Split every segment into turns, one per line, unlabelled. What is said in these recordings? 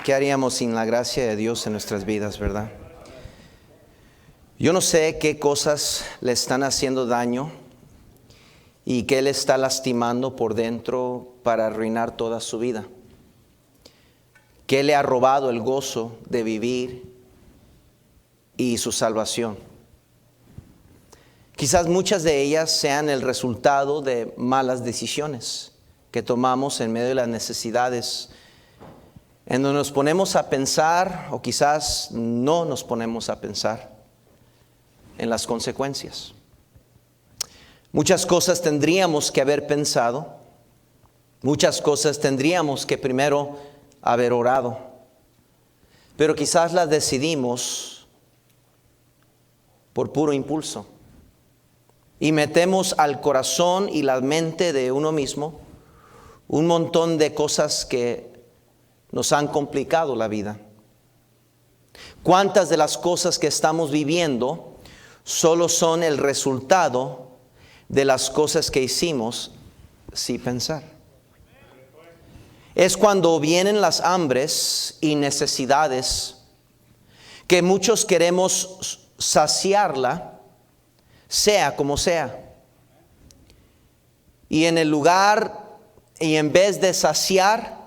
¿Qué haríamos sin la gracia de Dios en nuestras vidas, verdad? Yo no sé qué cosas le están haciendo daño y qué le está lastimando por dentro para arruinar toda su vida. ¿Qué le ha robado el gozo de vivir y su salvación? Quizás muchas de ellas sean el resultado de malas decisiones que tomamos en medio de las necesidades, en donde nos ponemos a pensar, o quizás no nos ponemos a pensar en las consecuencias. Muchas cosas tendríamos que haber pensado, muchas cosas tendríamos que primero haber orado, pero quizás las decidimos por puro impulso y metemos al corazón y la mente de uno mismo un montón de cosas que nos han complicado la vida. ¿Cuántas de las cosas que estamos viviendo solo son el resultado de las cosas que hicimos sin pensar? Es cuando vienen las hambres y necesidades que muchos queremos saciarla, sea como sea. Y en el lugar y en vez de saciar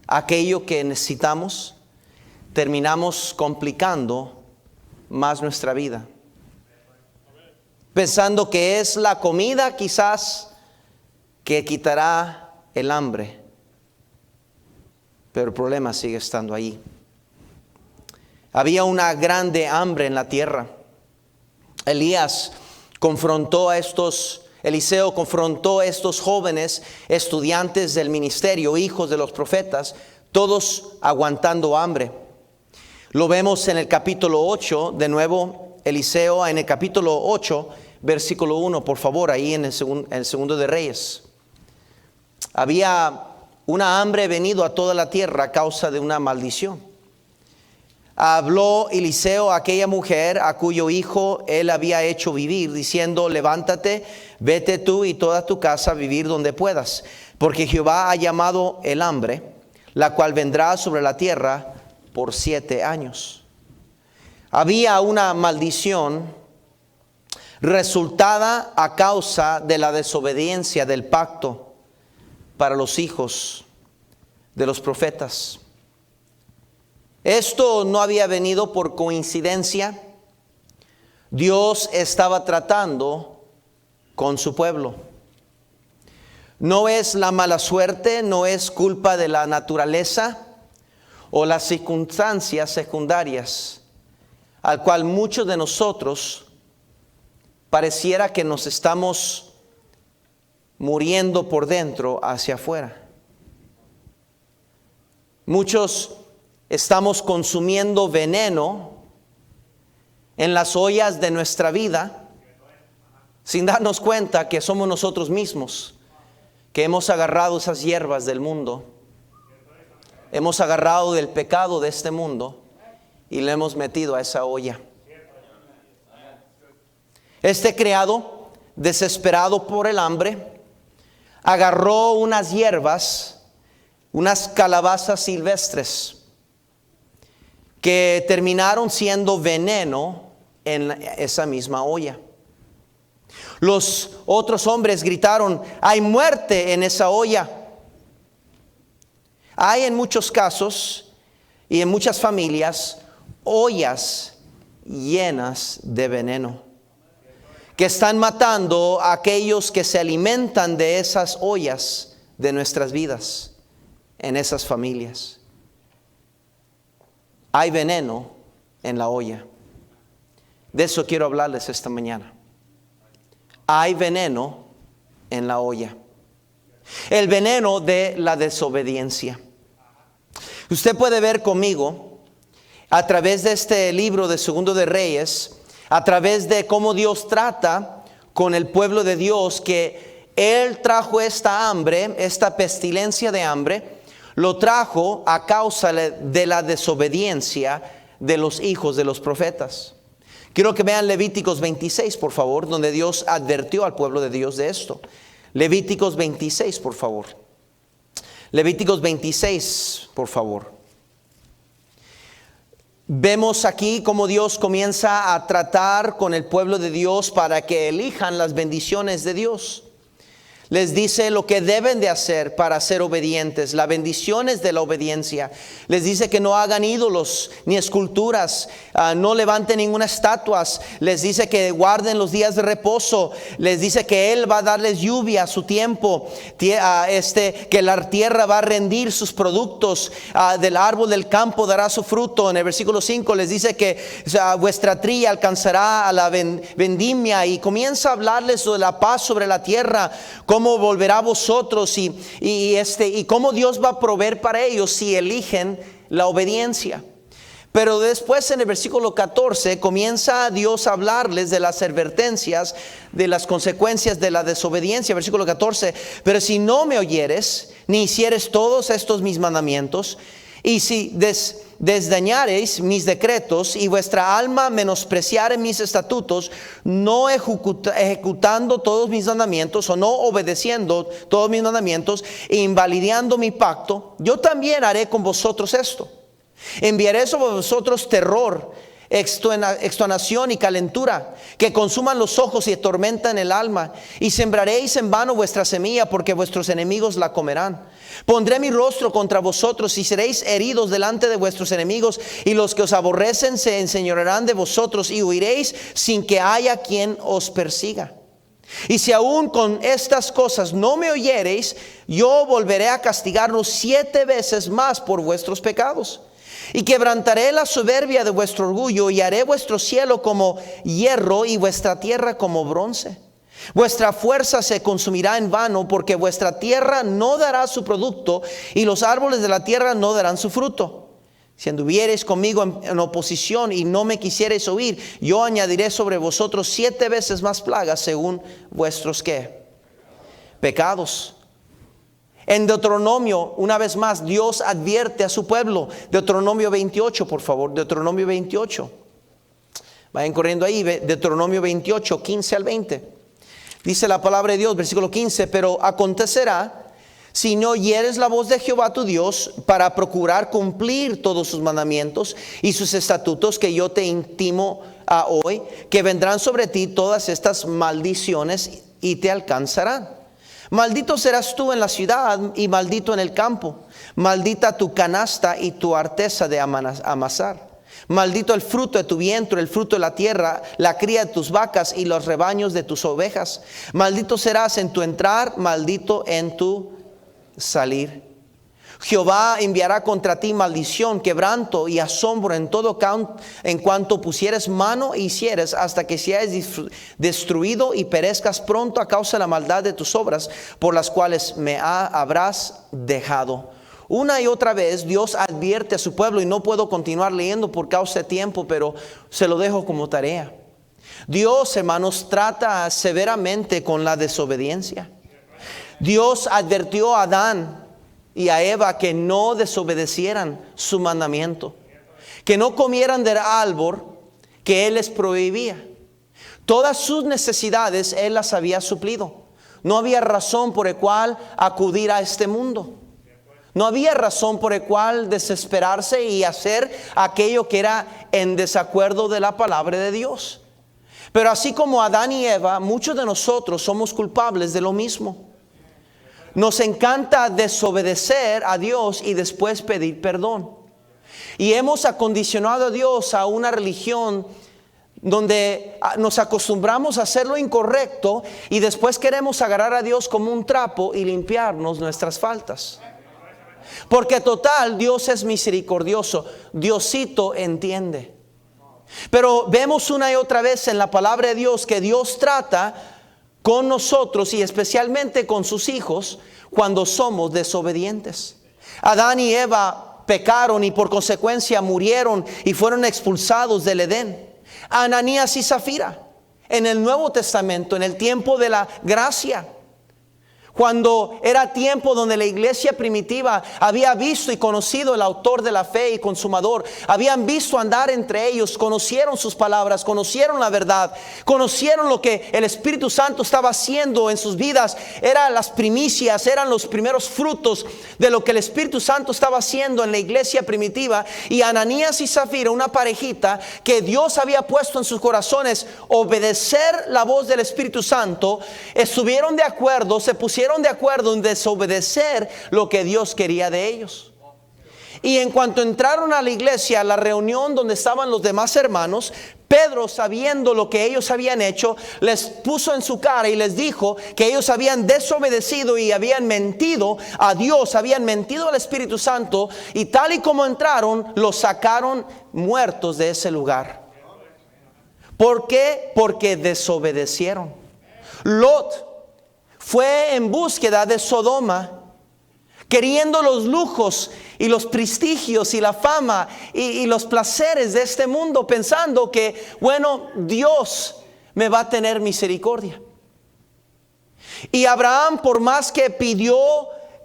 aquello que necesitamos, terminamos complicando más nuestra vida. Pensando que es la comida quizás que quitará el hambre. Pero el problema sigue estando ahí. Había una grande hambre en la tierra. Eliseo confrontó a estos jóvenes estudiantes del ministerio, hijos de los profetas, todos aguantando hambre. Lo vemos en el capítulo 8, de nuevo, Eliseo en el capítulo 8, versículo 1, por favor, ahí en el segundo de Reyes. Había una hambre venido a toda la tierra a causa de una maldición. Habló Eliseo a aquella mujer a cuyo hijo él había hecho vivir, diciendo: levántate, vete tú y toda tu casa a vivir donde puedas, porque Jehová ha llamado el hambre, la cual vendrá sobre la tierra por 7 años. Había una maldición resultada a causa de la desobediencia del pacto para los hijos de los profetas. Esto no había venido por coincidencia. Dios estaba tratando con su pueblo. No es la mala suerte, no es culpa de la naturaleza o las circunstancias secundarias, al cual muchos de nosotros pareciera que nos estamos muriendo por dentro hacia afuera. Muchos estamos consumiendo veneno en las ollas de nuestra vida sin darnos cuenta que somos nosotros mismos que hemos agarrado esas hierbas del mundo, hemos agarrado del pecado de este mundo y le hemos metido a esa olla. Este criado, desesperado por el hambre, agarró unas hierbas, unas calabazas silvestres, que terminaron siendo veneno en esa misma olla. Los otros hombres gritaron: hay muerte en esa olla. Hay en muchos casos y en muchas familias ollas llenas de veneno que están matando a aquellos que se alimentan de esas ollas de nuestras vidas, en esas familias. Hay veneno en la olla. De eso quiero hablarles esta mañana. Hay veneno en la olla. El veneno de la desobediencia. Usted puede ver conmigo a través de este libro de Segundo de Reyes, a través de cómo Dios trata con el pueblo de Dios, que Él trajo esta hambre, esta pestilencia de hambre, lo trajo a causa de la desobediencia de los hijos de los profetas. Quiero que vean Levíticos 26, por favor, donde Dios advirtió al pueblo de Dios de esto. Levíticos 26, por favor. Levíticos 26, por favor. Vemos aquí cómo Dios comienza a tratar con el pueblo de Dios para que elijan las bendiciones de Dios. Les dice lo que deben de hacer para ser obedientes, las bendiciones de la obediencia. Les dice que no hagan ídolos ni esculturas, no levanten ninguna estatua. Les dice que guarden los días de reposo. Les dice que Él va a darles lluvia a su tiempo, que la tierra va a rendir sus productos, del árbol del campo dará su fruto. En el versículo 5 les dice que vuestra trilla alcanzará a la vendimia, y comienza a hablarles de la paz sobre la tierra, cómo volverá a vosotros y cómo Dios va a proveer para ellos si eligen la obediencia. Pero después en el versículo 14 comienza Dios a hablarles de las advertencias, de las consecuencias de la desobediencia. Versículo 14: pero si no me oyeres, ni hicieres todos estos mis mandamientos, y si desdeñareis mis decretos, y vuestra alma menospreciare mis estatutos, no ejecutando todos mis mandamientos, o no obedeciendo todos mis mandamientos, e invalidando mi pacto, yo también haré con vosotros esto: enviaré sobre vosotros terror, extenuación y calentura, que consuman los ojos y atormentan el alma, y sembraréis en vano vuestra semilla, porque vuestros enemigos la comerán. Pondré mi rostro contra vosotros y seréis heridos delante de vuestros enemigos, y los que os aborrecen se enseñorearán de vosotros, y huiréis sin que haya quien os persiga. Y si aún con estas cosas no me oyereis, yo volveré a castigarlos 7 veces más por vuestros pecados. Y quebrantaré la soberbia de vuestro orgullo, y haré vuestro cielo como hierro y vuestra tierra como bronce. Vuestra fuerza se consumirá en vano, porque vuestra tierra no dará su producto, y los árboles de la tierra no darán su fruto. Si anduviereis conmigo en oposición y no me quisiereis oír, yo añadiré sobre vosotros 7 veces más plagas según vuestros ¿qué? Pecados. En Deuteronomio, una vez más, Dios advierte a su pueblo. Deuteronomio 28, por favor. Deuteronomio 28. Vayan corriendo ahí. Deuteronomio 28, 15 al 20. Dice la palabra de Dios, versículo 15: pero acontecerá, si no oyeres la voz de Jehová tu Dios, para procurar cumplir todos sus mandamientos y sus estatutos que yo te intimo hoy, que vendrán sobre ti todas estas maldiciones y te alcanzarán. Maldito serás tú en la ciudad y maldito en el campo. Maldita tu canasta y tu arteza de amasar. Maldito el fruto de tu vientre, el fruto de la tierra, la cría de tus vacas y los rebaños de tus ovejas. Maldito serás en tu entrar, maldito en tu salir. Jehová enviará contra ti maldición, quebranto y asombro en todo en cuanto pusieres mano e hicieres, hasta que seas destruido y perezcas pronto a causa de la maldad de tus obras, por las cuales me habrás dejado. Una y otra vez Dios advierte a su pueblo, y no puedo continuar leyendo por causa de tiempo, pero se lo dejo como tarea. Dios, hermanos, trata severamente con la desobediencia. Dios advirtió a Adán y a Eva que no desobedecieran su mandamiento, que no comieran del árbol que Él les prohibía. Todas sus necesidades Él las había suplido. No había razón por el cual acudir a este mundo. No había razón por el cual desesperarse y hacer aquello que era en desacuerdo de la palabra de Dios. Pero así como Adán y Eva, muchos de nosotros somos culpables de lo mismo. Nos encanta desobedecer a Dios y después pedir perdón. Y hemos acondicionado a Dios a una religión donde nos acostumbramos a hacer lo incorrecto, y después queremos agarrar a Dios como un trapo y limpiarnos nuestras faltas. Porque total, Dios es misericordioso. Diosito entiende. Pero vemos una y otra vez en la palabra de Dios que Dios trata con nosotros, y especialmente con sus hijos, cuando somos desobedientes. Adán y Eva pecaron y por consecuencia murieron y fueron expulsados del Edén. Ananías y Zafira en el Nuevo Testamento, en el tiempo de la gracia, Cuando era tiempo donde la iglesia primitiva había visto y conocido el autor de la fe y consumador, habían visto andar entre ellos, conocieron sus palabras, conocieron la verdad, conocieron lo que el Espíritu Santo estaba haciendo en sus vidas. Eran las primicias, eran los primeros frutos de lo que el Espíritu Santo estaba haciendo en la iglesia primitiva. Y Ananías y Zafira, una parejita que Dios había puesto en sus corazones obedecer la voz del Espíritu Santo, estuvieron de acuerdo, se pusieron de acuerdo en desobedecer lo que Dios quería de ellos. Y en cuanto entraron a la iglesia, a la reunión donde estaban los demás hermanos, Pedro, sabiendo lo que ellos habían hecho, les puso en su cara y les dijo que ellos habían desobedecido y habían mentido a Dios, habían mentido al Espíritu Santo, y tal y como entraron, los sacaron muertos de ese lugar. ¿Por qué? Porque desobedecieron. Lot fue en búsqueda de Sodoma, queriendo los lujos y los prestigios y la fama y los placeres de este mundo, pensando que, bueno, Dios me va a tener misericordia. Y Abraham, por más que pidió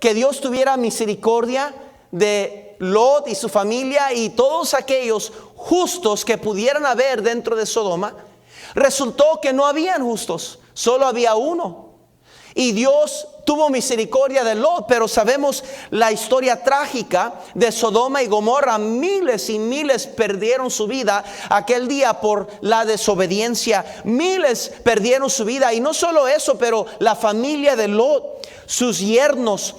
que Dios tuviera misericordia de Lot y su familia y todos aquellos justos que pudieran haber dentro de Sodoma, resultó que no habían justos, solo había uno. Y Dios tuvo misericordia de Lot, pero sabemos la historia trágica de Sodoma y Gomorra. Miles y miles perdieron su vida aquel día por la desobediencia. Miles perdieron su vida, y no solo eso, pero la familia de Lot, sus yernos,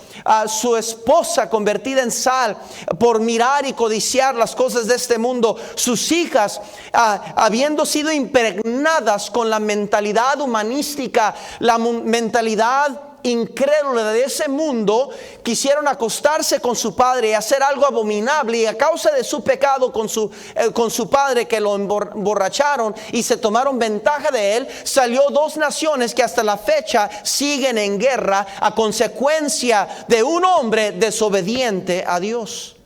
su esposa convertida en sal por mirar y codiciar las cosas de este mundo, sus hijas habiendo sido impregnadas con la mentalidad humanística, la mentalidad incrédula de ese mundo, quisieron acostarse con su padre y hacer algo abominable, y a causa de su pecado con su padre, que lo emborracharon y se tomaron ventaja de él, salió dos naciones que hasta la fecha siguen en guerra a consecuencia de un hombre desobediente a Dios.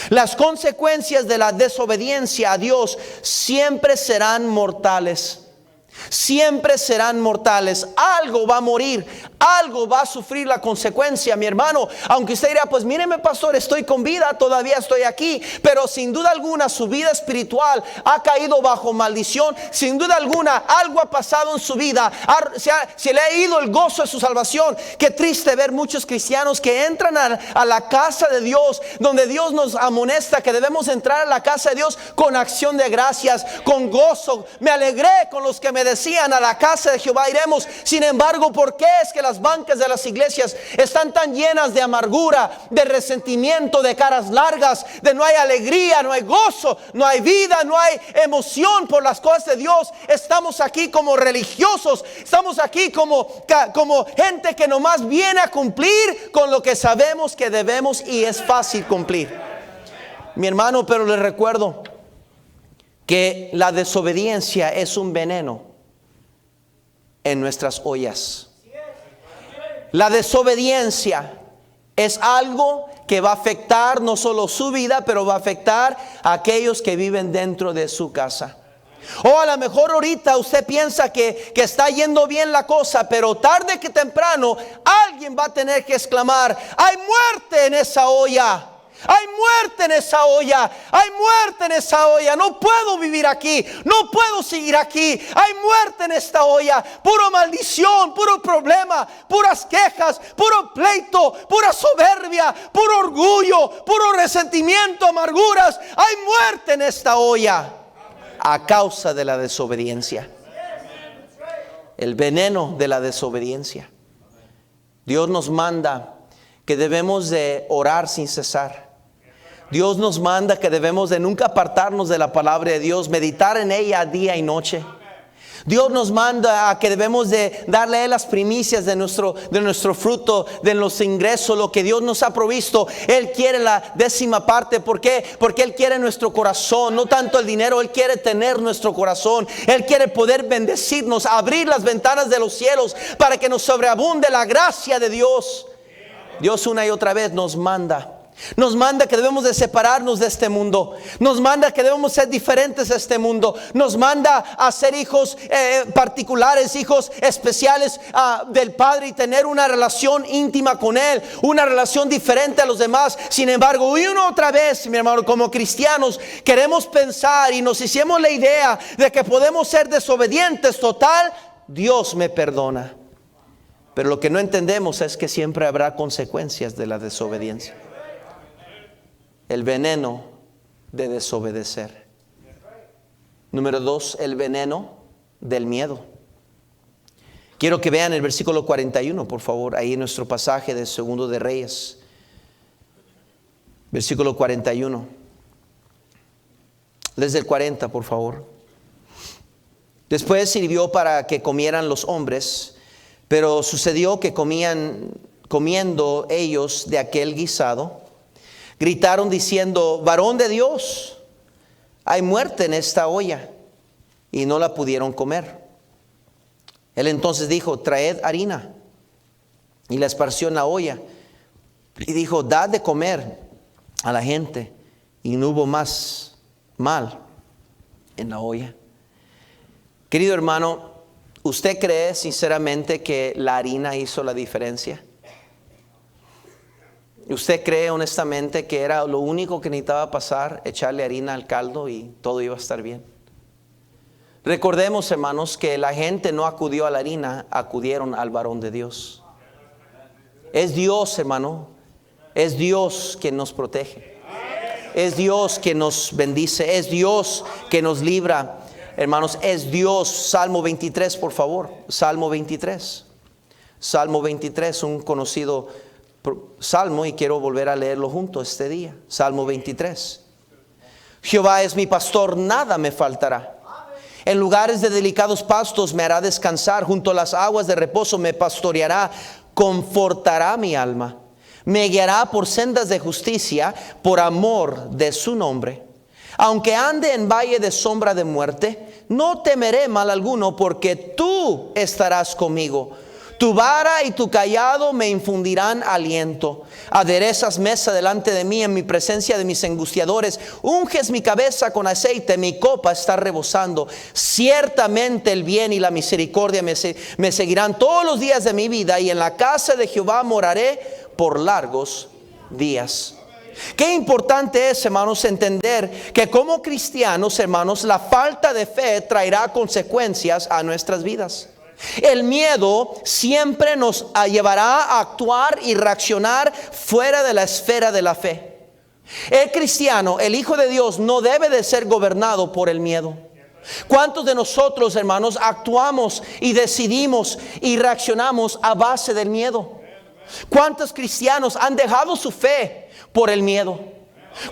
Las consecuencias de la desobediencia a Dios siempre serán mortales. Siempre serán mortales. Algo va a morir, algo va a sufrir la consecuencia, mi hermano. Aunque usted dirá, pues míreme, pastor, estoy con vida, todavía estoy aquí. Pero sin duda alguna su vida espiritual ha caído bajo maldición. Sin duda alguna algo ha pasado en su vida, se le ha ido el gozo de su salvación. Qué triste ver muchos cristianos que entran a la casa de Dios, donde Dios nos amonesta que debemos entrar a la casa de Dios con acción de gracias, con gozo. Me alegré con los que me decían, a la casa de Jehová iremos. Sin embargo, ¿por qué es que las bancas de las iglesias están tan llenas de amargura, de resentimiento, de caras largas, de no hay alegría, no hay gozo, no hay vida, no hay emoción por las cosas de Dios? Estamos aquí como religiosos, estamos aquí como gente que nomás viene a cumplir con lo que sabemos que debemos, y es fácil cumplir, mi hermano. Pero les recuerdo que la desobediencia es un veneno en nuestras ollas. La desobediencia es algo que va a afectar no solo su vida, pero va a afectar a aquellos que viven dentro de su casa. O a lo mejor ahorita usted piensa que está yendo bien la cosa, pero tarde que temprano alguien va a tener que exclamar: hay muerte en esa olla. Hay muerte en esa olla, hay muerte en esa olla. No puedo vivir aquí, no puedo seguir aquí. Hay muerte en esta olla. Puro maldición, puro problema, puras quejas, puro pleito, pura soberbia, puro orgullo, puro resentimiento, amarguras. Hay muerte en esta olla a causa de la desobediencia. El veneno de la desobediencia. Dios nos manda que debemos de orar sin cesar. Dios nos manda que debemos de nunca apartarnos de la palabra de Dios, meditar en ella día y noche. Dios nos manda a que debemos de darle a Él las primicias de nuestro fruto, de los ingresos, lo que Dios nos ha provisto. Él quiere la 10ª parte. ¿Por qué? Porque Él quiere nuestro corazón, no tanto el dinero. Él quiere tener nuestro corazón. Él quiere poder bendecirnos, abrir las ventanas de los cielos para que nos sobreabunde la gracia de Dios. Dios una y otra vez nos manda Nos manda que debemos de separarnos de este mundo. Nos manda que debemos ser diferentes a este mundo. Nos manda a ser hijos particulares, hijos especiales del Padre, y tener una relación íntima con Él, una relación diferente a los demás. Sin embargo, y una otra vez, mi hermano, como cristianos queremos pensar y nos hicimos la idea de que podemos ser desobedientes. Total, Dios me perdona. Pero lo que no entendemos es que siempre habrá consecuencias de la desobediencia. El veneno de desobedecer. Número 2, el veneno del miedo. Quiero que vean el versículo 41, por favor, ahí en nuestro pasaje de Segundo de Reyes. Versículo 41. Desde el 40, por favor. Después sirvió para que comieran los hombres, pero sucedió que comiendo ellos de aquel guisado, gritaron diciendo: varón de Dios, hay muerte en esta olla. Y no la pudieron comer. Él entonces dijo: traed harina. Y la esparció en la olla. Y dijo: dad de comer a la gente. Y no hubo más mal en la olla. Querido hermano, ¿usted cree sinceramente que la harina hizo la diferencia? ¿Usted cree honestamente que era lo único que necesitaba pasar, echarle harina al caldo y todo iba a estar bien? Recordemos, hermanos, que la gente no acudió a la harina, acudieron al varón de Dios. Es Dios, hermano, es Dios quien nos protege. Es Dios quien nos bendice, es Dios que nos libra. Hermanos, es Dios. Salmo 23, por favor. Salmo 23. Salmo 23, un conocido salmo, y quiero volver a leerlo junto este día. Salmo 23. Jehová es mi pastor, nada me faltará. En lugares de delicados pastos me hará descansar, junto a las aguas de reposo me pastoreará, confortará mi alma. Me guiará por sendas de justicia, por amor de su nombre. Aunque ande en valle de sombra de muerte, no temeré mal alguno, porque tú estarás conmigo. Tu vara y tu cayado me infundirán aliento. Aderezas mesa delante de mí en mi presencia de mis angustiadores. Unges mi cabeza con aceite, mi copa está rebosando. Ciertamente el bien y la misericordia me seguirán todos los días de mi vida, y en la casa de Jehová moraré por largos días. Qué importante es, hermanos, entender que como cristianos, hermanos, la falta de fe traerá consecuencias a nuestras vidas. El miedo siempre nos llevará a actuar y reaccionar fuera de la esfera de la fe. El cristiano, el Hijo de Dios, no debe de ser gobernado por el miedo. ¿Cuántos de nosotros, hermanos, actuamos y decidimos y reaccionamos a base del miedo? ¿Cuántos cristianos han dejado su fe por el miedo?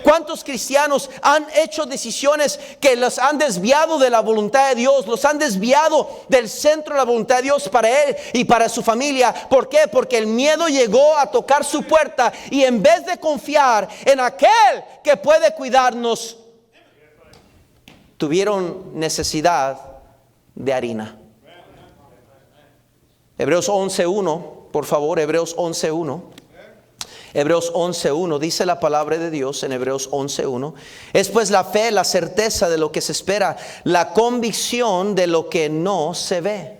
¿Cuántos cristianos han hecho decisiones que los han desviado de la voluntad de Dios, los han desviado del centro de la voluntad de Dios para él y para su familia? ¿Por qué? Porque el miedo llegó a tocar su puerta, y en vez de confiar en aquel que puede cuidarnos, tuvieron necesidad de harina. Hebreos 11:1, por favor, Hebreos 11:1. Hebreos 11:1 dice la palabra de Dios en Hebreos 11:1: es pues la fe, la certeza de lo que se espera, la convicción de lo que no se ve.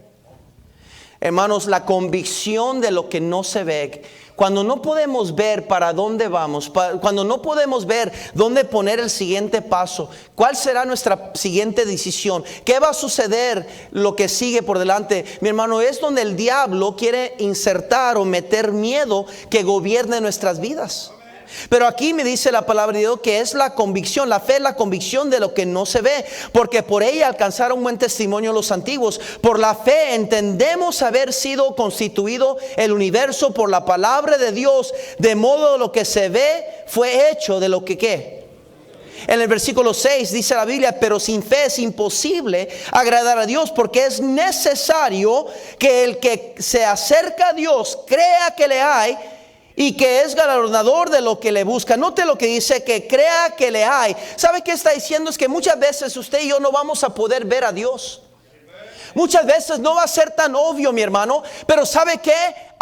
Hermanos, la convicción de lo que no se ve. Cuando no podemos ver para dónde vamos, cuando no podemos ver dónde poner el siguiente paso, cuál será nuestra siguiente decisión, qué va a suceder, lo que sigue por delante, mi hermano, es donde el diablo quiere insertar o meter miedo que gobierne nuestras vidas. Pero aquí me dice la palabra de Dios que es la convicción, la fe es la convicción de lo que no se ve, porque por ella alcanzaron buen testimonio los antiguos. Por la fe entendemos haber sido constituido el universo por la palabra de Dios, de modo lo que se ve fue hecho de lo que ¿qué? En el versículo 6 dice la Biblia: pero sin fe es imposible agradar a Dios, porque es necesario que el que se acerca a Dios crea que le hay y que es galardonador de lo que le busca. Note lo que dice, que crea que le hay. ¿Sabe qué está diciendo? Es que muchas veces usted y yo no vamos a poder ver a Dios. Muchas veces no va a ser tan obvio, mi hermano, pero ¿sabe qué?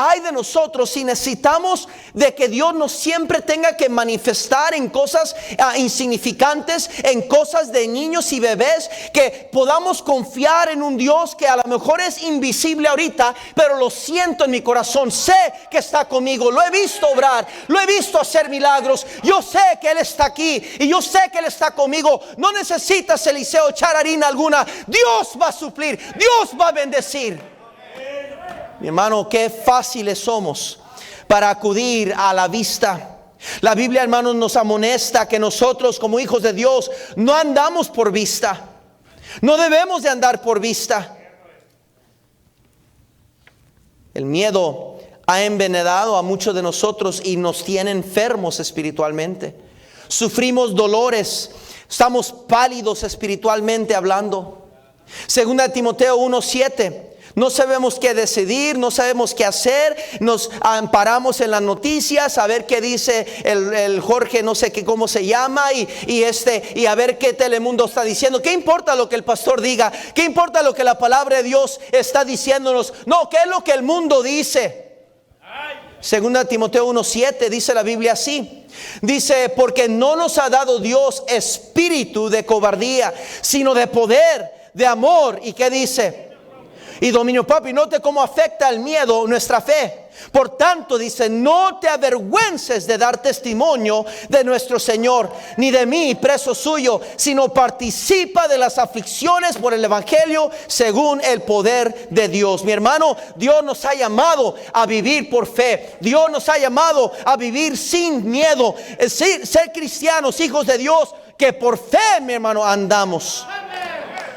hay de nosotros si necesitamos de que Dios nos siempre tenga que manifestar en cosas insignificantes, en cosas de niños y bebés, que podamos confiar en un Dios que a lo mejor es invisible ahorita, pero lo siento en mi corazón, sé que está conmigo, lo he visto obrar, lo he visto hacer milagros, yo sé que Él está aquí y yo sé que Él está conmigo. No necesitas, Eliseo, echar harina alguna. Dios va a suplir, Dios va a bendecir. Mi hermano, qué fáciles somos para acudir a la vista. La Biblia, hermanos, nos amonesta que nosotros como hijos de Dios no andamos por vista. No debemos de andar por vista. El miedo ha envenenado a muchos de nosotros y nos tiene enfermos espiritualmente. Sufrimos dolores, estamos pálidos espiritualmente hablando. Segunda de Timoteo 1:7. No sabemos qué decidir, no sabemos qué hacer, nos amparamos en las noticias a ver qué dice el Jorge, no sé qué, cómo se llama, y a ver qué Telemundo está diciendo. ¿Qué importa lo que el pastor diga? ¿Qué importa lo que la palabra de Dios está diciéndonos? No, ¿qué es lo que el mundo dice? Segunda Timoteo 1:7 dice la Biblia así. Dice, porque no nos ha dado Dios espíritu de cobardía, sino de poder, de amor. ¿Y qué dice? Y dominio. Papi, note cómo afecta el miedo nuestra fe. Por tanto, dice, no te avergüences de dar testimonio de nuestro Señor, ni de mí, preso suyo, sino participa de las aflicciones por el evangelio según el poder de Dios. Mi hermano, Dios nos ha llamado a vivir por fe. Dios nos ha llamado a vivir sin miedo. Ser cristianos, hijos de Dios, que por fe, mi hermano, andamos.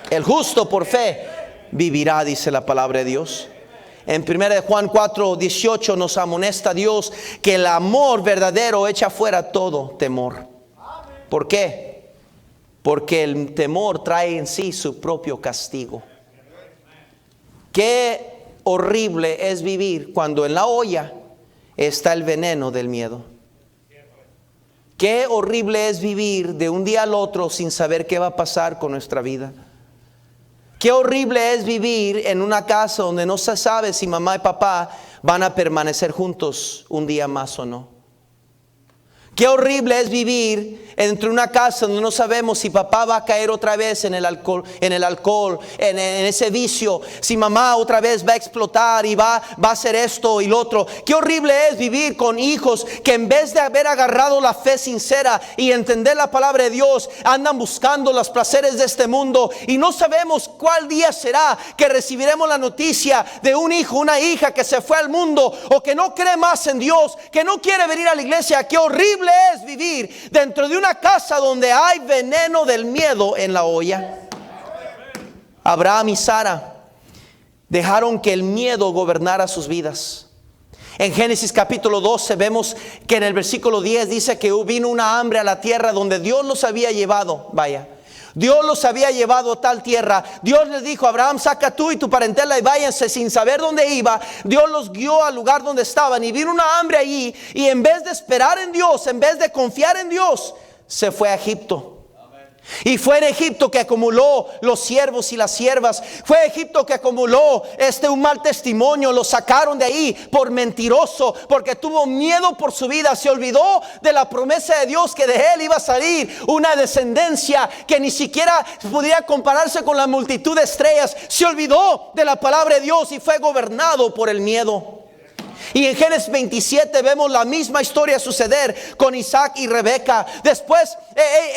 El justo por fe vivirá, dice la palabra de Dios. En 1 Juan 4:18 nos amonesta Dios que el amor verdadero echa fuera todo temor. ¿Por qué? Porque el temor trae en sí su propio castigo. Qué horrible es vivir cuando en la olla está el veneno del miedo. Qué horrible es vivir de un día al otro sin saber qué va a pasar con nuestra vida. Qué horrible es vivir en una casa donde no se sabe si mamá y papá van a permanecer juntos un día más o no. Qué horrible es vivir entre una casa donde no sabemos si papá va a caer otra vez en el alcohol, en ese vicio, si mamá otra vez va a explotar y va a hacer esto y lo otro. Qué horrible es vivir con hijos que en vez de haber agarrado la fe sincera y entender la palabra de Dios, andan buscando los placeres de este mundo y no sabemos cuál día será que recibiremos la noticia de un hijo, una hija que se fue al mundo o que no cree más en Dios, que no quiere venir a la iglesia. Qué horrible es vivir dentro de una casa donde hay veneno del miedo en la olla. Abraham y Sara dejaron que el miedo gobernara sus vidas. En Génesis capítulo 12 vemos que en el versículo 10 dice que vino una hambre a la tierra donde Dios los había llevado. Dios los había llevado a tal tierra. Dios les dijo: Abraham, saca tú y tu parentela y váyanse, sin saber dónde iba. Dios los guió al lugar donde estaban y vino una hambre allí. Y en vez de esperar en Dios, en vez de confiar en Dios, se fue a Egipto. Y fue en Egipto que acumuló los siervos y las siervas. Fue Egipto que acumuló un mal testimonio. Lo sacaron de ahí por mentiroso, porque tuvo miedo por su vida. Se olvidó de la promesa de Dios, que de él iba a salir una descendencia que ni siquiera pudiera compararse con la multitud de estrellas. Se olvidó de la palabra de Dios y fue gobernado por el miedo. Y en Génesis 27 vemos la misma historia suceder con Isaac y Rebeca. Después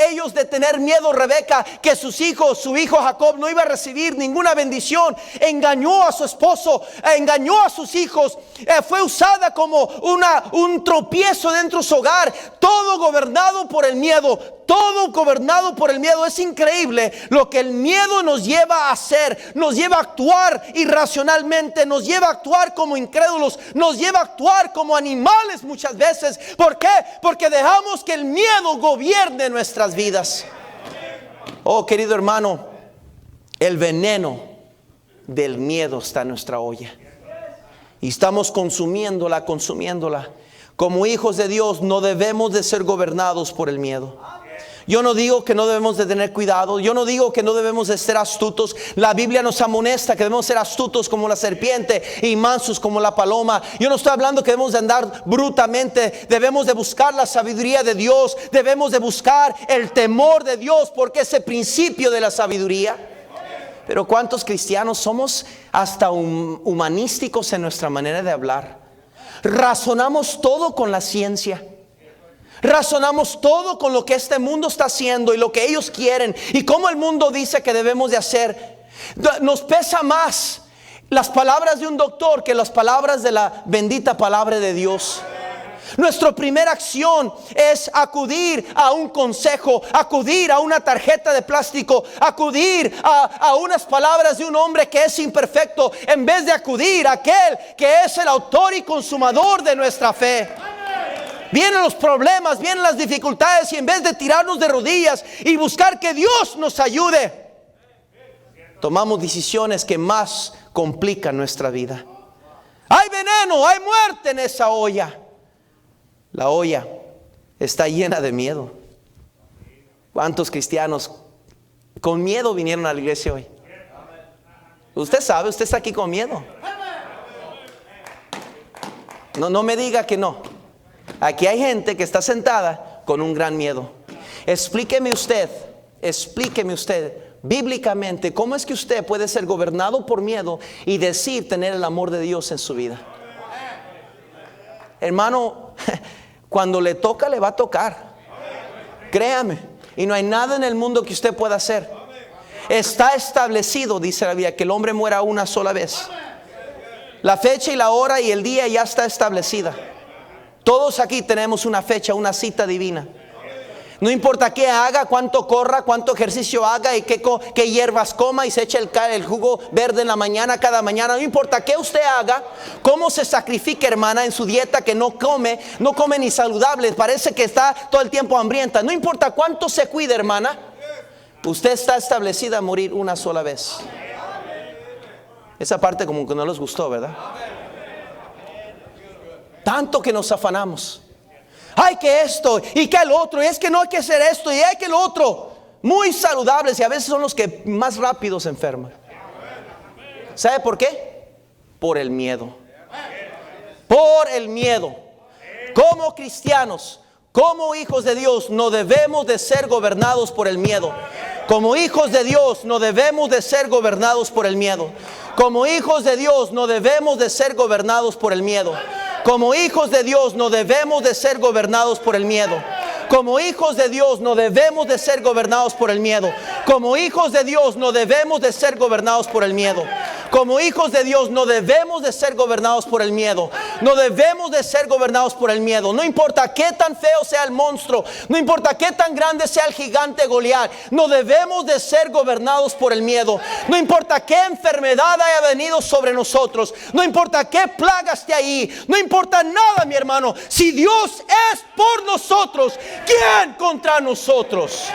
ellos de tener miedo, Rebeca, que su hijo Jacob no iba a recibir ninguna bendición, engañó a su esposo, engañó a sus hijos. Fue usada como un tropiezo dentro de su hogar. Todo gobernado por el miedo. Todo gobernado por el miedo. Es increíble lo que el miedo nos lleva a hacer. Nos lleva a actuar irracionalmente. Nos lleva a actuar como incrédulos. Nos lleva a actuar como animales muchas veces. ¿Por qué? Porque dejamos que el miedo gobierne nuestras vidas. Oh, querido hermano, el veneno del miedo está en nuestra olla. Y estamos consumiéndola. Como hijos de Dios no debemos de ser gobernados por el miedo. Yo no digo que no debemos de tener cuidado. Yo no digo que no debemos de ser astutos. La Biblia nos amonesta que debemos ser astutos como la serpiente y mansos como la paloma. Yo no estoy hablando que debemos de andar brutamente. Debemos de buscar la sabiduría de Dios. Debemos de buscar el temor de Dios, porque es el principio de la sabiduría. Pero ¿cuántos cristianos somos hasta humanísticos en nuestra manera de hablar? Razonamos todo con la ciencia. Razonamos todo con lo que este mundo está haciendo y lo que ellos quieren y cómo el mundo dice que debemos de hacer. Nos pesa más las palabras de un doctor que las palabras de la bendita palabra de Dios. Nuestra primera acción es acudir a un consejo, acudir a una tarjeta de plástico, acudir a unas palabras de un hombre que es imperfecto, en vez de acudir a aquel que es el autor y consumador de nuestra fe. Vienen los problemas, vienen las dificultades, y en vez de tirarnos de rodillas y buscar que Dios nos ayude, tomamos decisiones que más complican nuestra vida. Hay veneno, hay muerte en esa olla. La olla está llena de miedo. ¿Cuántos cristianos con miedo vinieron a la iglesia hoy? Usted sabe, usted está aquí con miedo. No me diga que no. Aquí hay gente que está sentada con un gran miedo. Explíqueme usted, bíblicamente, ¿cómo es que usted puede ser gobernado por miedo y decir tener el amor de Dios en su vida? Hermano, cuando le toca, le va a tocar. Créame. Y no hay nada en el mundo que usted pueda hacer. Está establecido, dice la Biblia, que el hombre muera una sola vez. La fecha y la hora y el día ya está establecida. Todos aquí tenemos una fecha, una cita divina. No importa qué haga, cuánto corra, cuánto ejercicio haga y qué hierbas coma y se eche el jugo verde en la mañana, cada mañana. No importa qué usted haga, cómo se sacrifique, hermana, en su dieta, que no come ni saludable, parece que está todo el tiempo hambrienta. No importa cuánto se cuide, hermana, usted está establecida a morir una sola vez. Esa parte como que no les gustó, ¿verdad? Tanto que nos afanamos. Hay que esto y que el otro, y es que no hay que hacer esto y hay que el otro. Muy saludables, y a veces son los que más rápido se enferman. ¿Sabe por qué? Por el miedo. Por el miedo. Como cristianos, como hijos de Dios, no debemos de ser gobernados por el miedo. Como hijos de Dios, no debemos de ser gobernados por el miedo. Como hijos de Dios, no debemos de ser gobernados por el miedo. Como hijos de Dios no debemos de ser gobernados por el miedo. Como hijos de Dios no debemos de ser gobernados por el miedo. Como hijos de Dios no debemos de ser gobernados por el miedo. Como hijos de Dios no debemos de ser gobernados por el miedo. No debemos de ser gobernados por el miedo. No importa qué tan feo sea el monstruo, no importa qué tan grande sea el gigante Goliat, no debemos de ser gobernados por el miedo. No importa qué enfermedad haya venido sobre nosotros, no importa qué plaga esté ahí, no importa nada, mi hermano. Si Dios es por nosotros, ¿quién contra nosotros?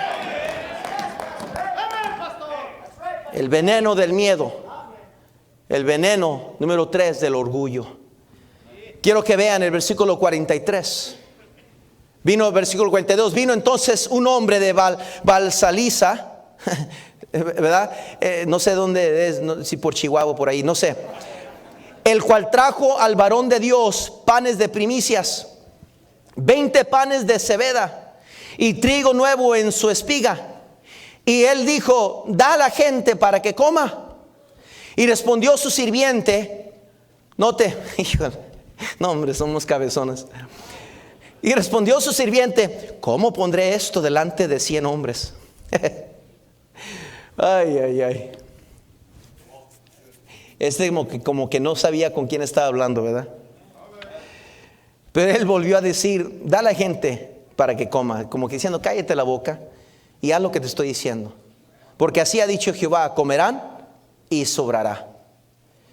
El veneno del miedo. El veneno número 3 del orgullo. Quiero que vean el versículo 43. Vino el versículo 42. Vino entonces un hombre de Balsaliza, ¿verdad? No sé dónde es, si por Chihuahua, por ahí, no sé. El cual trajo al varón de Dios panes de primicias, 20 panes de cebada y trigo nuevo en su espiga. Y él dijo: da a la gente para que coma. Y respondió su sirviente, note, no hombre, somos cabezones. Y respondió su sirviente: ¿cómo pondré esto delante de 100 hombres? Ay. Como que no sabía con quién estaba hablando, ¿verdad? Pero él volvió a decir: da a la gente para que coma, como que diciendo: cállate la boca y haz lo que te estoy diciendo, porque así ha dicho Jehová: comerán y sobrará.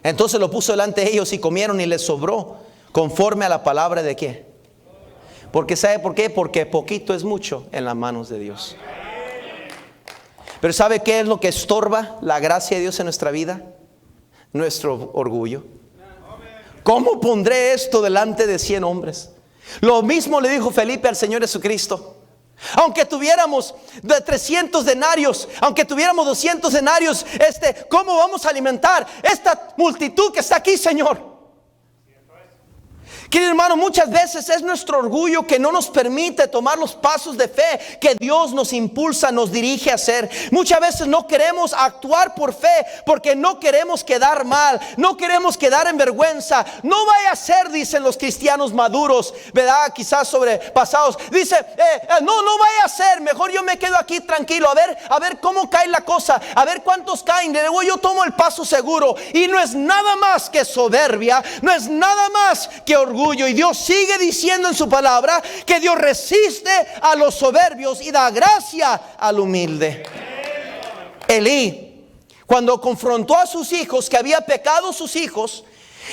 Entonces lo puso delante de ellos y comieron y les sobró, conforme a la palabra de ¿qué? Porque ¿sabe por qué? Porque poquito es mucho en las manos de Dios. Pero ¿sabe qué es lo que estorba la gracia de Dios en nuestra vida? Nuestro orgullo. ¿Cómo pondré esto delante de 100 hombres? Lo mismo le dijo Felipe al Señor Jesucristo. Aunque tuviéramos de 300 denarios, aunque tuviéramos 200 denarios, ¿cómo vamos a alimentar esta multitud que está aquí, Señor? Querido hermano, muchas veces es nuestro orgullo que no nos permite tomar los pasos de fe que Dios nos impulsa, nos dirige a hacer. Muchas veces no queremos actuar por fe porque no queremos quedar mal, no queremos quedar en vergüenza. No vaya a ser, dicen los cristianos maduros, ¿verdad? Quizás sobrepasados. Dice, no vaya a ser, mejor yo me quedo aquí tranquilo, a ver cómo cae la cosa, a ver cuántos caen, luego yo tomo el paso seguro. Y no es nada más que soberbia, no es nada más que orgullo. Y Dios sigue diciendo en su palabra que Dios resiste a los soberbios y da gracia al humilde. Elí, cuando confrontó a sus hijos, que había pecado sus hijos,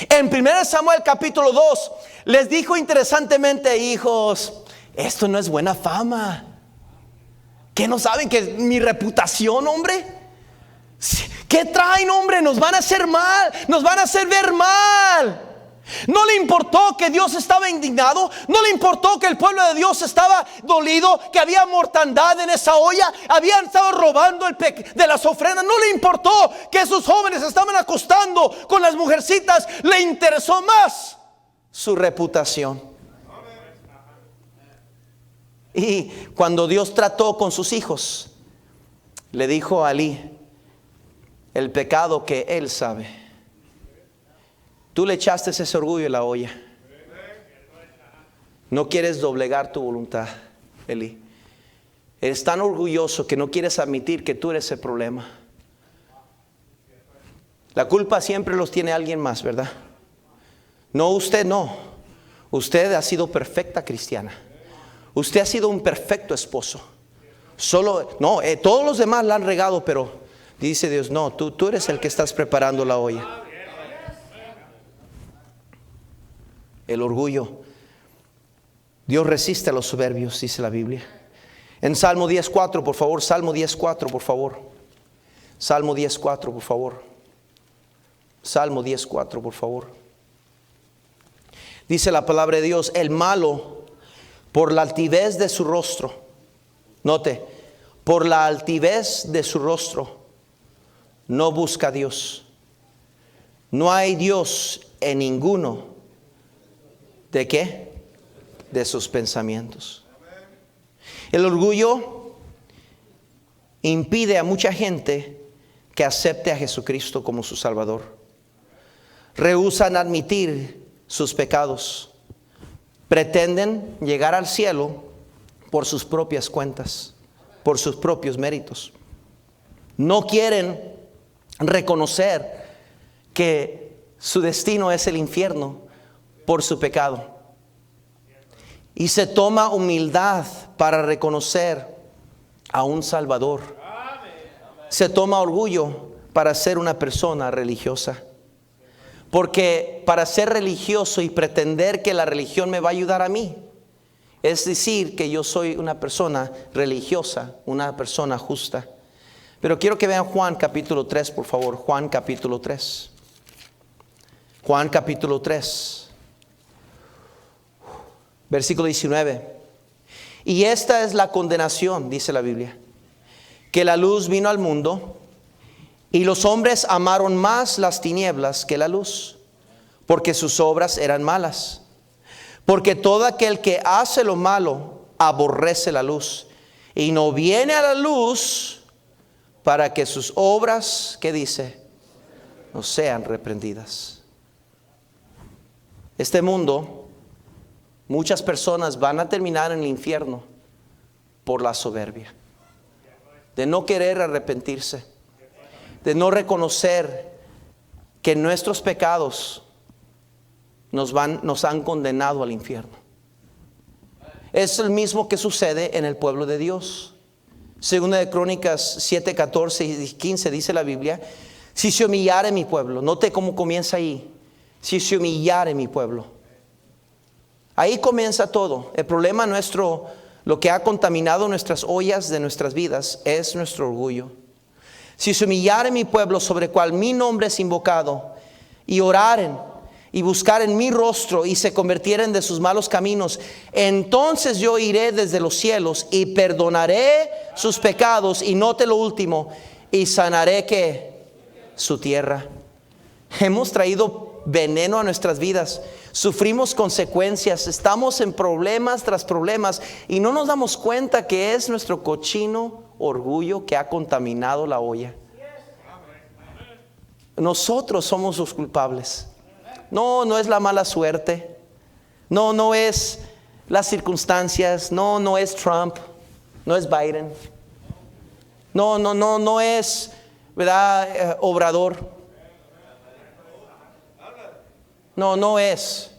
en 1 Samuel capítulo 2, les dijo interesantemente: hijos, esto no es buena fama. ¿Qué no saben que mi reputación, hombre? ¿Qué traen, hombre? Nos van a hacer mal, nos van a hacer ver mal. No le importó que Dios estaba indignado, no le importó que el pueblo de Dios estaba dolido, que había mortandad en esa olla, habían estado robando de las ofrendas. No le importó que esos jóvenes estaban acostando con las mujercitas. Le interesó más su reputación. Y cuando Dios trató con sus hijos, le dijo a Elí el pecado que él sabe. Tú le echaste ese orgullo en la olla. No quieres doblegar tu voluntad, Elí. Eres tan orgulloso que no quieres admitir que tú eres el problema. La culpa siempre los tiene alguien más, ¿verdad? No, usted no. Usted ha sido perfecta cristiana. Usted ha sido un perfecto esposo. Todos los demás la han regado, pero dice Dios, no, tú eres el que estás preparando la olla. El orgullo. Dios resiste a los soberbios, dice la Biblia. En Salmo 10:4, por favor. Salmo 10:4, por favor. Salmo 10:4, por favor. Salmo 10:4, por favor. Dice la palabra de Dios: el malo, por la altivez de su rostro. Note, por la altivez de su rostro, no busca a Dios. No hay Dios en ninguno. ¿De qué? De sus pensamientos. El orgullo impide a mucha gente que acepte a Jesucristo como su Salvador. Rehúsan admitir sus pecados. Pretenden llegar al cielo por sus propias cuentas, por sus propios méritos. No quieren reconocer que su destino es el infierno por su pecado. Y se toma humildad para reconocer a un Salvador. Se toma orgullo para ser una persona religiosa. Porque para ser religioso y pretender que la religión me va a ayudar a mí, es decir que yo soy una persona religiosa, una persona justa. Pero quiero que vean Juan capítulo 3, por favor. Juan capítulo 3. Juan capítulo 3. Versículo 19. Y esta es la condenación, dice la Biblia, que la luz vino al mundo y los hombres amaron más las tinieblas que la luz, porque sus obras eran malas. Porque todo aquel que hace lo malo aborrece la luz y no viene a la luz para que sus obras, ¿qué dice? No sean reprendidas. Este mundo, muchas personas van a terminar en el infierno por la soberbia, de no querer arrepentirse, de no reconocer que nuestros pecados nos han condenado al infierno. Es el mismo que sucede en el pueblo de Dios. Segunda de Crónicas 7, 14 y 15 dice la Biblia: si se humillare mi pueblo, note cómo comienza ahí, si se humillare mi pueblo. Ahí comienza todo. El problema nuestro, lo que ha contaminado nuestras ollas de nuestras vidas, es nuestro orgullo. Si se humillare mi pueblo sobre cual mi nombre es invocado, y oraren y buscaren mi rostro y se convirtieren de sus malos caminos, entonces yo iré desde los cielos y perdonaré sus pecados, y note lo último, y sanaré ¿qué? Su tierra. Hemos traído veneno a nuestras vidas, sufrimos consecuencias, estamos en problemas tras problemas y no nos damos cuenta que es nuestro cochino orgullo que ha contaminado la olla. Nosotros somos los culpables. No es la mala suerte. No es las circunstancias. No es Trump. No es Biden. No es, ¿verdad? Obrador. No es.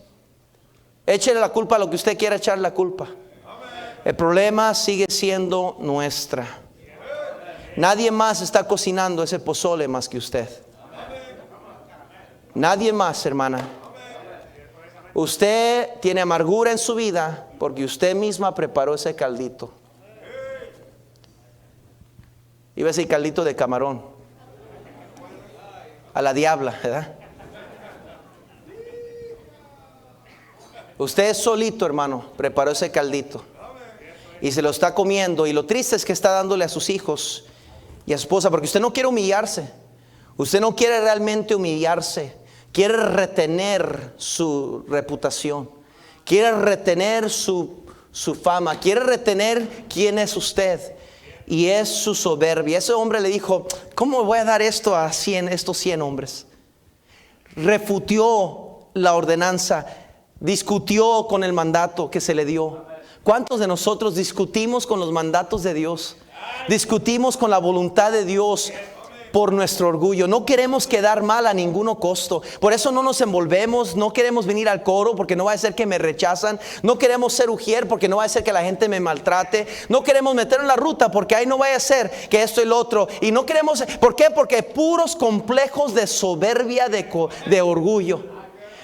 Échele la culpa a lo que usted quiera echar la culpa. El problema sigue siendo nuestra. Nadie más está cocinando ese pozole más que usted. Nadie más, hermana. Usted tiene amargura en su vida porque usted misma preparó ese caldito. Iba a decir caldito de camarón. A la diabla, ¿verdad? Usted solito, hermano, preparó ese caldito y se lo está comiendo, y lo triste es que está dándole a sus hijos y a su esposa, porque usted no quiere humillarse. Usted no quiere realmente humillarse. Quiere retener su reputación. Quiere retener su fama. Quiere retener quién es usted. Y es su soberbia. Ese hombre le dijo: ¿cómo voy a dar esto a estos 100 hombres? Refutió la ordenanza. Discutió con el mandato que se le dio. ¿Cuántos de nosotros discutimos con los mandatos de Dios? Discutimos con la voluntad de Dios por nuestro orgullo. No queremos quedar mal a ningún costo. Por eso no nos envolvemos. No queremos venir al coro porque no va a ser que me rechazan. No queremos ser ujier porque no va a ser que la gente me maltrate. No queremos meter en la ruta porque ahí no vaya a ser que esto y lo otro. Y no queremos. ¿Por qué? Porque puros complejos de soberbia, de orgullo.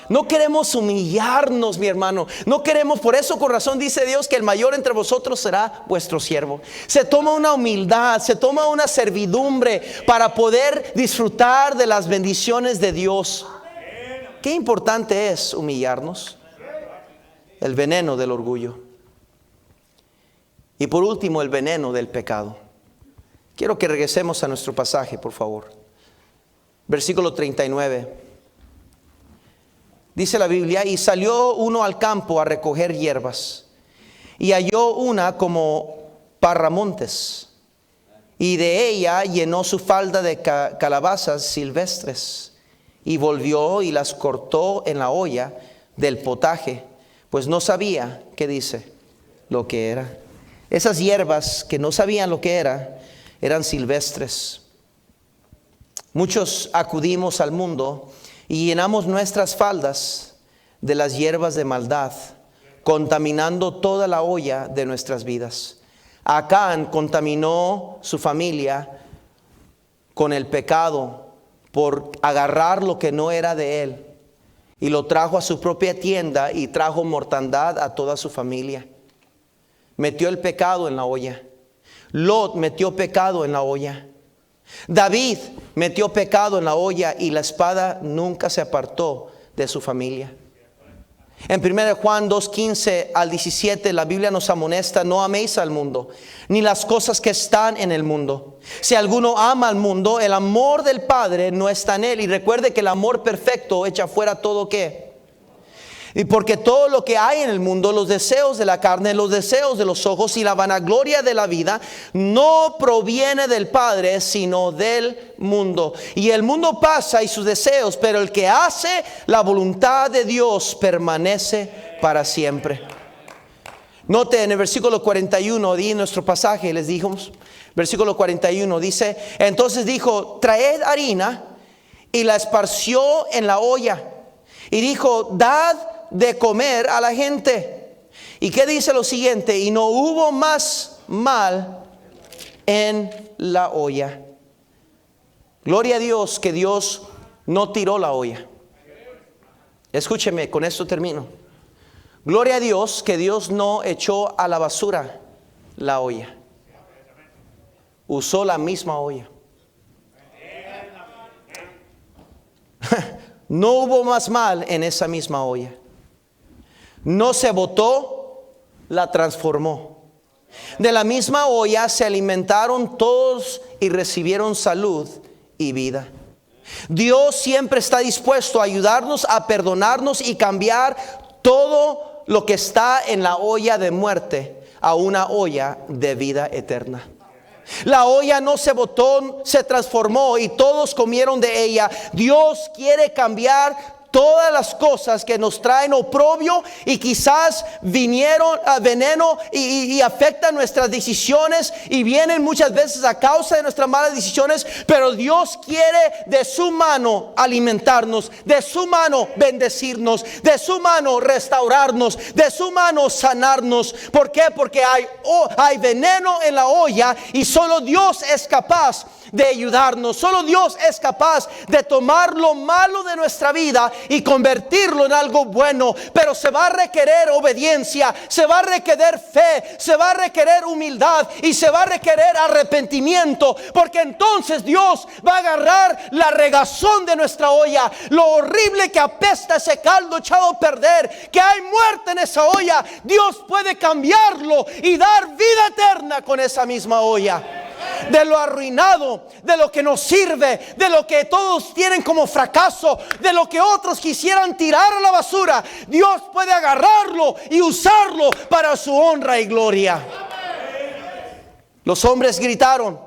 No queremos humillarnos, mi hermano. No queremos. Por eso, con razón dice Dios que el mayor entre vosotros será vuestro siervo. Se toma una humildad, se toma una servidumbre para poder disfrutar de las bendiciones de Dios. Qué importante es humillarnos. El veneno del orgullo. Y por último, el veneno del pecado. Quiero que regresemos a nuestro pasaje, por favor. Versículo 39. Dice la Biblia: y salió uno al campo a recoger hierbas, y halló una como parramontes, y de ella llenó su falda de calabazas silvestres, y volvió y las cortó en la olla del potaje, pues no sabía, ¿qué dice? Lo que era. Esas hierbas que no sabían lo que era, eran silvestres. Muchos acudimos al mundo y llenamos nuestras faldas de las hierbas de maldad, contaminando toda la olla de nuestras vidas. Acán contaminó su familia con el pecado por agarrar lo que no era de él, y lo trajo a su propia tienda y trajo mortandad a toda su familia. Metió el pecado en la olla. Lot metió pecado en la olla. David metió pecado en la olla, y la espada nunca se apartó de su familia. En 1 Juan 2:15 al 17 la Biblia nos amonesta: no améis al mundo, ni las cosas que están en el mundo. Si alguno ama al mundo, el amor del Padre no está en él. Y recuerde que el amor perfecto echa fuera todo ¿qué? Y porque todo lo que hay en el mundo, los deseos de la carne, los deseos de los ojos y la vanagloria de la vida, no proviene del Padre, sino del mundo. Y el mundo pasa y sus deseos, pero el que hace la voluntad de Dios permanece para siempre. Note en el versículo 41, di nuestro pasaje, les dijimos, versículo 41 dice: entonces dijo: traed harina, y la esparció en la olla, y dijo: dad de comer a la gente. ¿Y qué dice lo siguiente? Y no hubo más mal en la olla. Gloria a Dios que Dios no tiró la olla. Escúcheme, con esto termino. Gloria a Dios que Dios no echó a la basura la olla. Usó la misma olla. No hubo más mal en esa misma olla. No se botó, la transformó. De la misma olla se alimentaron todos y recibieron salud y vida. Dios siempre está dispuesto a ayudarnos, a perdonarnos y cambiar todo lo que está en la olla de muerte a una olla de vida eterna. La olla no se botó, se transformó y todos comieron de ella. Dios quiere cambiar todas las cosas que nos traen oprobio y quizás vinieron a veneno y afectan nuestras decisiones y vienen muchas veces a causa de nuestras malas decisiones, pero Dios quiere de su mano alimentarnos, de su mano bendecirnos, de su mano restaurarnos, de su mano sanarnos. ¿Por qué? Porque hay veneno en la olla y solo Dios es capaz de ayudarnos. Solo Dios es capaz de tomar lo malo de nuestra vida y convertirlo en algo bueno. Pero se va a requerir obediencia, se va a requerir fe, se va a requerir humildad y se va a requerir arrepentimiento, porque entonces Dios va a agarrar la regazón de nuestra olla, lo horrible que apesta ese caldo echado a perder, que hay muerte en esa olla. Dios puede cambiarlo y dar vida eterna con esa misma olla. De lo arruinado, de lo que no sirve, de lo que todos tienen como fracaso, de lo que otros quisieran tirar a la basura, Dios puede agarrarlo y usarlo para su honra y gloria. Los hombres gritaron: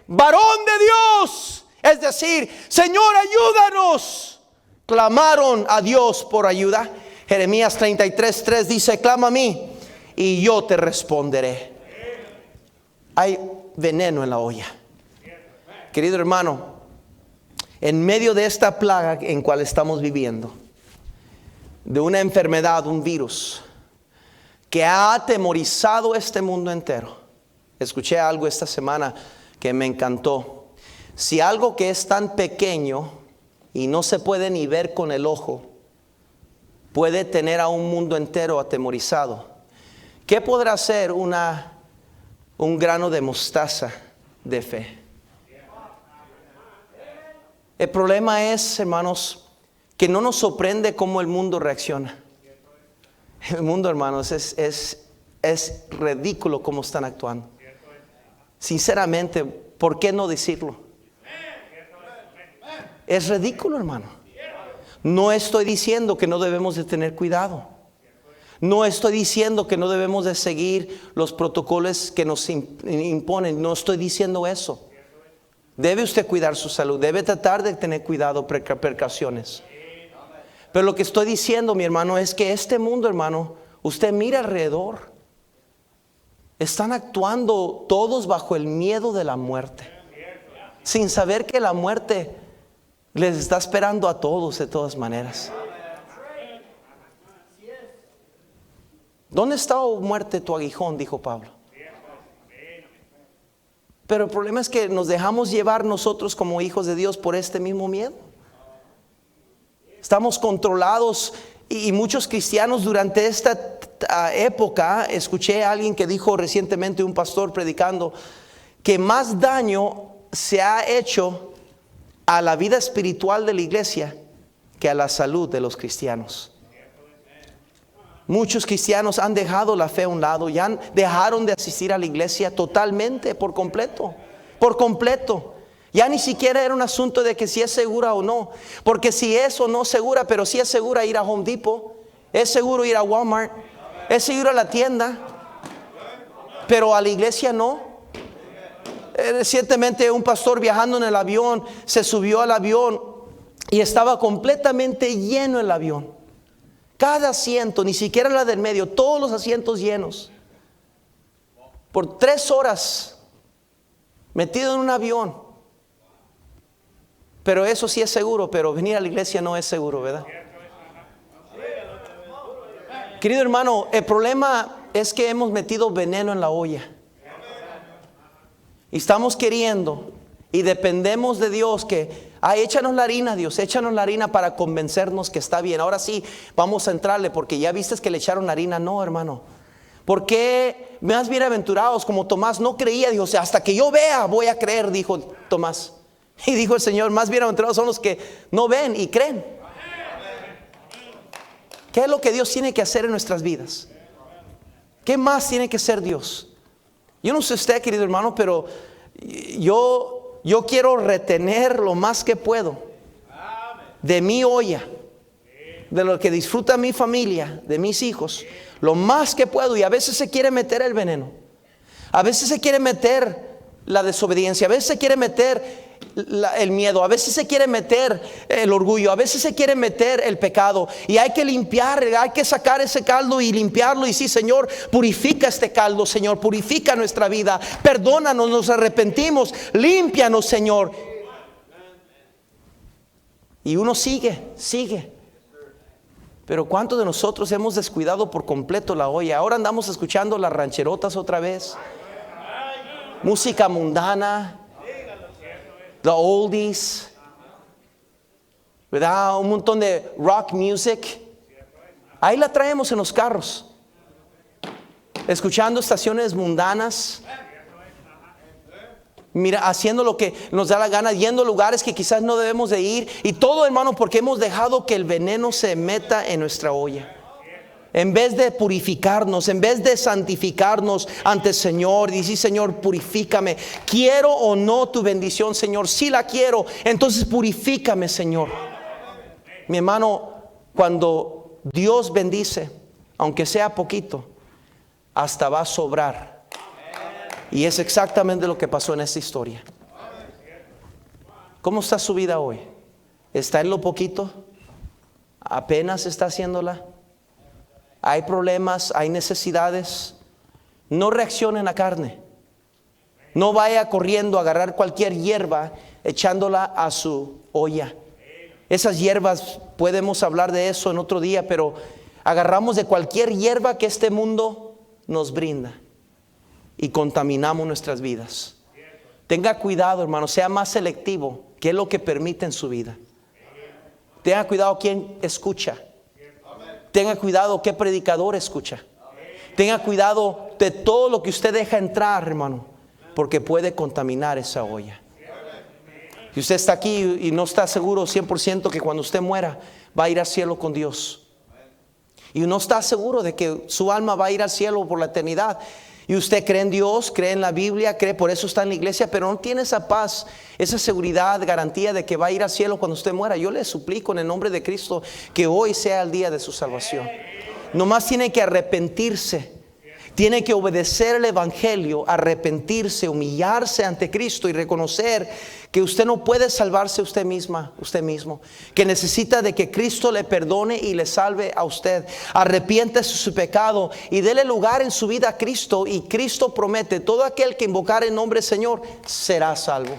varón de Dios, es decir, Señor, ayúdanos. Clamaron a Dios por ayuda. Jeremías 33:3 dice: clama a mí y yo te responderé. Hay veneno en la olla. Querido hermano, en medio de esta plaga en cual estamos viviendo, de una enfermedad, un virus que ha atemorizado este mundo entero, escuché algo esta semana que me encantó. Si algo que es tan pequeño y no se puede ni ver con el ojo puede tener a un mundo entero atemorizado, ¿qué podrá ser un grano de mostaza de fe? El problema es, hermanos, que no nos sorprende cómo el mundo reacciona. El mundo, hermanos, es ridículo cómo están actuando. Sinceramente, ¿por qué no decirlo? Es ridículo, hermano. No estoy diciendo que no debemos de tener cuidado. No estoy diciendo que no debemos de seguir los protocolos que nos imponen. No estoy diciendo eso. Debe usted cuidar su salud. Debe tratar de tener cuidado, precauciones. Pero lo que estoy diciendo, mi hermano, es que este mundo, hermano, usted mira alrededor. Están actuando todos bajo el miedo de la muerte, sin saber que la muerte les está esperando a todos de todas maneras. ¿Dónde está, oh muerte, tu aguijón?, dijo Pablo. Pero el problema es que nos dejamos llevar nosotros como hijos de Dios por este mismo miedo. Estamos controlados y muchos cristianos durante esta época, escuché a alguien que dijo recientemente, un pastor predicando, que más daño se ha hecho a la vida espiritual de la iglesia que a la salud de los cristianos. Muchos cristianos han dejado la fe a un lado, ya dejaron de asistir a la iglesia totalmente, por completo. Ya ni siquiera era un asunto de que si es segura o no, porque si es o no segura, pero si es segura ir a Home Depot, es seguro ir a Walmart, es seguro a la tienda, pero a la iglesia no. Recientemente un pastor viajando en el avión se subió al avión y estaba completamente lleno el avión. Cada asiento, ni siquiera la del medio, todos los asientos llenos. Por 3 horas metido en un avión. Pero eso sí es seguro, pero venir a la iglesia no es seguro, ¿verdad? Querido hermano, el problema es que hemos metido veneno en la olla. Y estamos queriendo y dependemos de Dios que, échanos la harina, Dios, échanos la harina para convencernos que está bien. Ahora sí, vamos a entrarle porque ya viste que le echaron harina. No, hermano. ¿Por qué más bienaventurados como Tomás no creía? Dijo, hasta que yo vea voy a creer, dijo Tomás. Y dijo el Señor, más bienaventurados son los que no ven y creen. ¿Qué es lo que Dios tiene que hacer en nuestras vidas? ¿Qué más tiene que ser Dios? Yo no sé usted, querido hermano, pero yo quiero retener lo más que puedo de mi olla, de lo que disfruta mi familia, de mis hijos, lo más que puedo. Y a veces se quiere meter el veneno, a veces se quiere meter la desobediencia, a veces se quiere meter el miedo, a veces se quiere meter el orgullo, a veces se quiere meter el pecado, y hay que limpiar, hay que sacar ese caldo y limpiarlo. Y sí, Señor, purifica este caldo, Señor, purifica nuestra vida, perdónanos, nos arrepentimos, límpianos, Señor. Y uno sigue. Pero ¿cuántos de nosotros hemos descuidado por completo la olla? Ahora andamos escuchando las rancherotas otra vez, música mundana, the oldies, ¿verdad? Un montón de rock music. Ahí la traemos en los carros, escuchando estaciones mundanas, mira, haciendo lo que nos da la gana, yendo a lugares que quizás no debemos de ir. Y todo, hermano, porque hemos dejado que el veneno se meta en nuestra olla. En vez de purificarnos, en vez de santificarnos ante el Señor, dice: Señor, purifícame. Quiero o no tu bendición, Señor. Si la quiero, entonces purifícame, Señor. Mi hermano, cuando Dios bendice, aunque sea poquito, hasta va a sobrar. Y es exactamente lo que pasó en esta historia. ¿Cómo está su vida hoy? ¿Está en lo poquito? ¿Apenas está haciéndola? Hay problemas, hay necesidades. No reaccione en la carne. No vaya corriendo a agarrar cualquier hierba, echándola a su olla. Esas hierbas, podemos hablar de eso en otro día, pero agarramos de cualquier hierba que este mundo nos brinda y contaminamos nuestras vidas. Tenga cuidado, hermano, sea más selectivo. ¿Qué es lo que permite en su vida? Tenga cuidado quién escucha. Tenga cuidado qué predicador escucha. Tenga cuidado de todo lo que usted deja entrar, hermano, porque puede contaminar esa olla. Si usted está aquí y no está seguro 100% que cuando usted muera va a ir al cielo con Dios, y no está seguro de que su alma va a ir al cielo por la eternidad, y usted cree en Dios, cree en la Biblia, cree, por eso está en la iglesia, pero no tiene esa paz, esa seguridad, garantía de que va a ir al cielo cuando usted muera, yo le suplico en el nombre de Cristo que hoy sea el día de su salvación. Nomás tiene que arrepentirse, tiene que obedecer el evangelio, arrepentirse, humillarse ante Cristo y reconocer que usted no puede salvarse usted mismo, que necesita de que Cristo le perdone y le salve a usted. Arrepiéntase de su pecado y dele lugar en su vida a Cristo, y Cristo promete: todo aquel que invocar el nombre del Señor será salvo.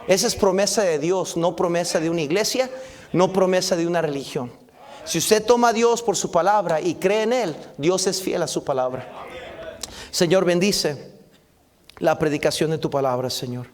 Esa es promesa de Dios, no promesa de una iglesia, no promesa de una religión. Si usted toma a Dios por su palabra y cree en Él, Dios es fiel a su palabra. Señor, bendice la predicación de tu palabra, Señor.